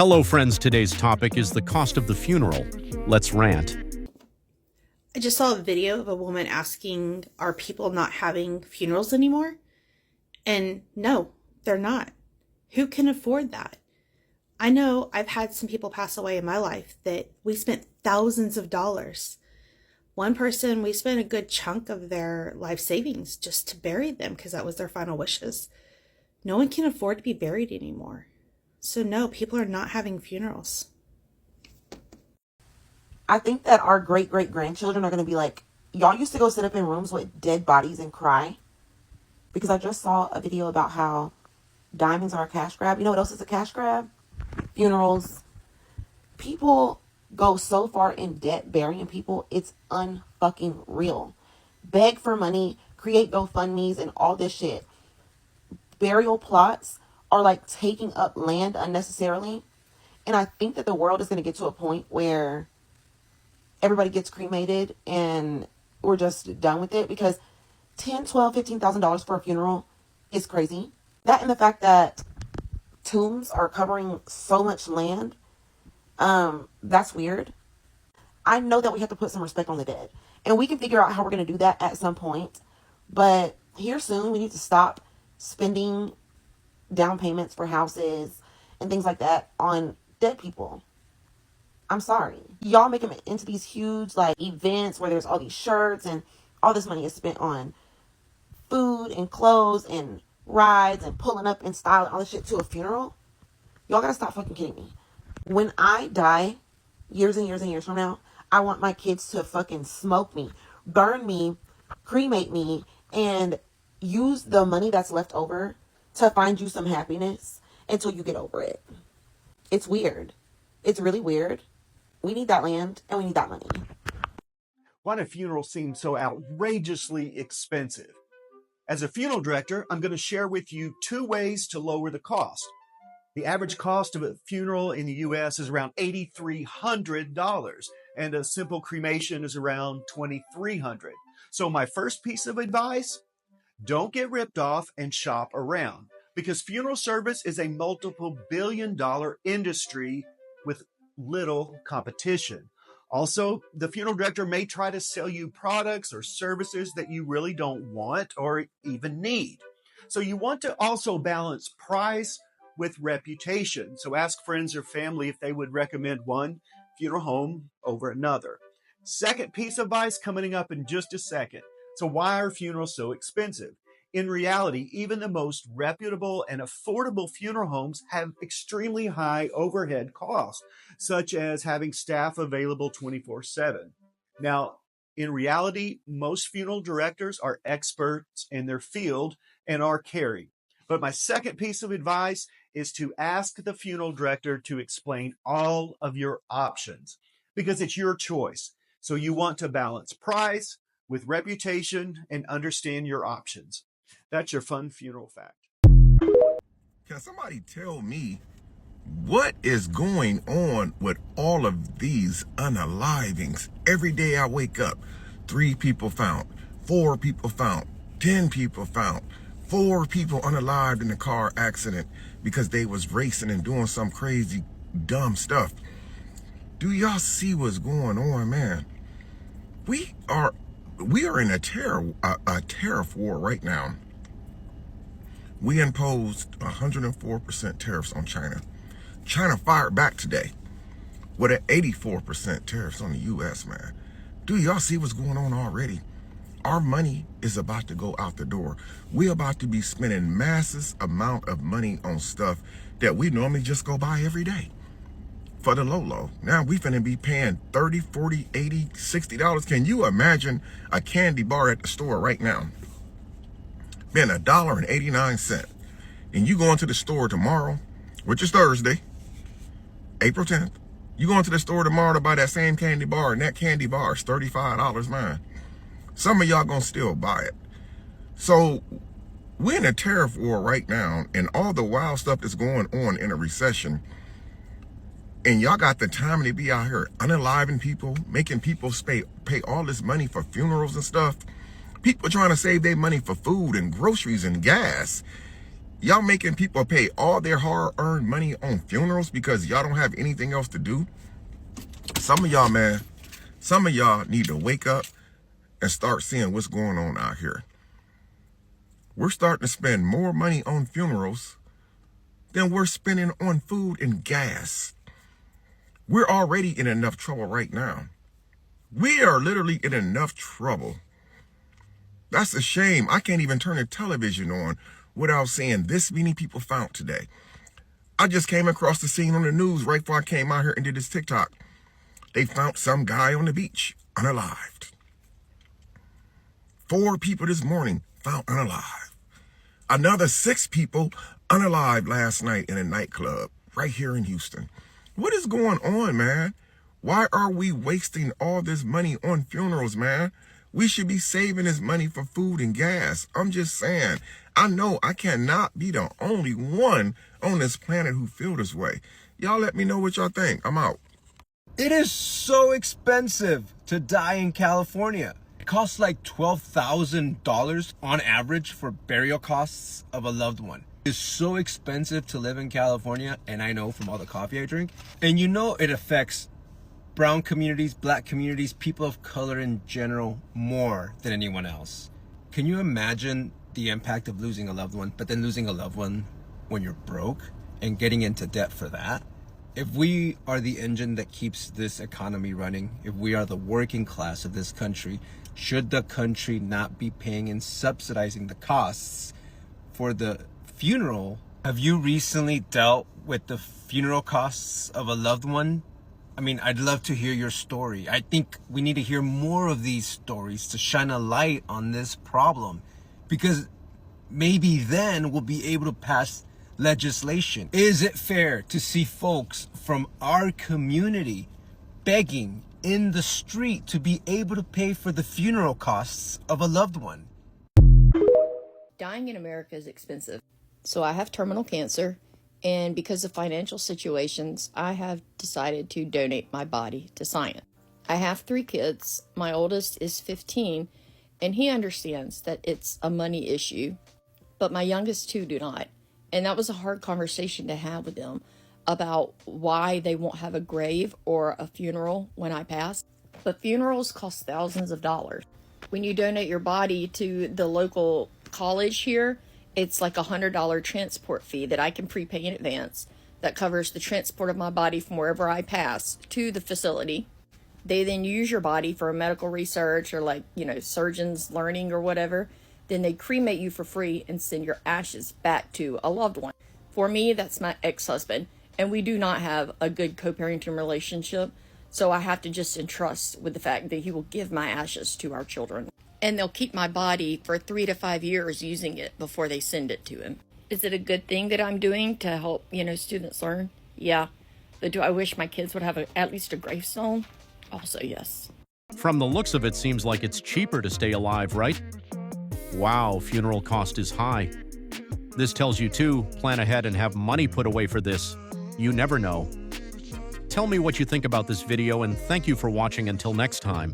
Hello, friends. Today's topic is the cost of the funeral. Let's rant. I just saw a video of a woman asking, are people not having funerals anymore? And no, they're not. Who can afford that? I know I've had some people pass away in my life that we spent thousands of dollars. One person, we spent a good chunk of their life savings just to bury them because that was their final wishes. No one can afford to be buried anymore. So no, people are not having funerals. I think that our great-great-grandchildren are going to be like, y'all used to go sit up in rooms with dead bodies and cry? Because I just saw a video about how diamonds are a cash grab. You know what else is a cash grab? Funerals. People go so far in debt burying people, it's unfucking real. Beg for money, create GoFundMes and all this shit. Burial plots are like taking up land unnecessarily. And I think that the world is going to get to a point where everybody gets cremated and we're just done with it, because $10, $12, $15,000 for a funeral is crazy. That and the fact that tombs are covering so much land, that's weird. I know that we have to put some respect on the dead, and we can figure out how we're going to do that at some point. But here soon, we need to stop spending down payments for houses and things like that on dead people. I'm sorry. Y'all make them into these huge like events where there's all these shirts and all this money is spent on food and clothes and rides and pulling up in style and all this shit to a funeral. Y'all gotta stop fucking kidding me. When I die, years and years and years from now, I want my kids to fucking smoke me, burn me, cremate me, and use the money that's left over to find you some happiness until you get over it. It's weird. It's really weird. We need that land and we need that money. Why do funerals seem so outrageously expensive? As a funeral director, I'm going to share with you 2 ways to lower the cost. The average cost of a funeral in the U.S. is around $8,300, and a simple cremation is around $2,300. So my first piece of advice, don't get ripped off and shop around, because funeral service is a multiple billion-dollar industry with little competition. Also, the funeral director may try to sell you products or services that you really don't want or even need. So you want to also balance price with reputation. So ask friends or family if they would recommend one funeral home over another. Second piece of advice coming up in just a second. So why are funerals so expensive? In reality, even the most reputable and affordable funeral homes have extremely high overhead costs, such as having staff available 24/7. Now, in reality, most funeral directors are experts in their field and are caring. But my second piece of advice is to ask the funeral director to explain all of your options, because it's your choice. So you want to balance price with reputation and understand your options. That's your fun funeral fact. Can somebody tell me what is going on with all of these unalivings? Every day I wake up, 3 people found, 4 people found, 10 people found, 4 people unalived in a car accident because they was racing and doing some crazy dumb stuff. Do y'all see what's going on, man? We are in a tariff war right now. We imposed 104% tariffs on China. China fired back today with an 84% tariffs on the U.S., man. Do y'all see what's going on already? Our money is about to go out the door. We're about to be spending massive amount of money on stuff that we normally just go buy every day for the low. Now we finna be paying $30, $40, $80, $60. Can you imagine a candy bar at the store right now being $1.89? And you go into the store tomorrow, which is Thursday, April 10th. You go into the store tomorrow to buy that same candy bar, and that candy bar is $35, man. Some of y'all gonna still buy it. So we're in a tariff war right now, and all the wild stuff that's going on in a recession. And y'all got the time to be out here unaliving people, making people pay all this money for funerals and stuff. People trying to save their money for food and groceries and gas. Y'all making people pay all their hard-earned money on funerals because y'all don't have anything else to do? Some of y'all, man, some of y'all need to wake up and start seeing what's going on out here. We're starting to spend more money on funerals than we're spending on food and gas. We're already in enough trouble right now. We are literally in enough trouble. That's a shame. I can't even turn the television on without seeing this many people found today. I just came across the scene on the news right before I came out here and did this TikTok. They found some guy on the beach, unalived. 4 people this morning found unalive. Another 6 people unalived last night in a nightclub right here in Houston. What is going on, man? Why are we wasting all this money on funerals, man? We should be saving this money for food and gas. I'm just saying. I know I cannot be the only one on this planet who feel this way. Y'all let me know what y'all think. I'm out. It is so expensive to die in California. It costs like $12,000 on average for burial costs of a loved one. It's so expensive to live in California, and I know from all the coffee I drink. And you know it affects brown communities, black communities, people of color in general more than anyone else. Can you imagine the impact of losing a loved one, but then losing a loved one when you're broke and getting into debt for that? If we are the engine that keeps this economy running, if we are the working class of this country, should the country not be paying and subsidizing the costs for the funeral? Have you recently dealt with the funeral costs of a loved one? I mean, I'd love to hear your story. I think we need to hear more of these stories to shine a light on this problem, because maybe then we'll be able to pass legislation. Is it fair to see folks from our community begging in the street to be able to pay for the funeral costs of a loved one? Dying in America is expensive. So I have terminal cancer, and because of financial situations, I have decided to donate my body to science. I have 3 kids. My oldest is 15, and he understands that it's a money issue, but my youngest 2 do not. And that was a hard conversation to have with them about why they won't have a grave or a funeral when I pass. But funerals cost thousands of dollars. When you donate your body to the local college here, it's like $100 transport fee that I can prepay in advance that covers the transport of my body from wherever I pass to the facility. They then use your body for medical research or surgeons learning or whatever. Then they cremate you for free and send your ashes back to a loved one. For me, that's my ex-husband, and we do not have a good co-parenting relationship, so I have to just entrust with the fact that he will give my ashes to our children. And they'll keep my body for 3 to 5 years using it before they send it to him. Is it a good thing that I'm doing to help, students learn? Yeah. But do I wish my kids would have at least a gravestone? Also, yes. From the looks of it, seems like it's cheaper to stay alive, right? Wow, funeral cost is high. This tells you to plan ahead and have money put away for this. You never know. Tell me what you think about this video, and thank you for watching until next time.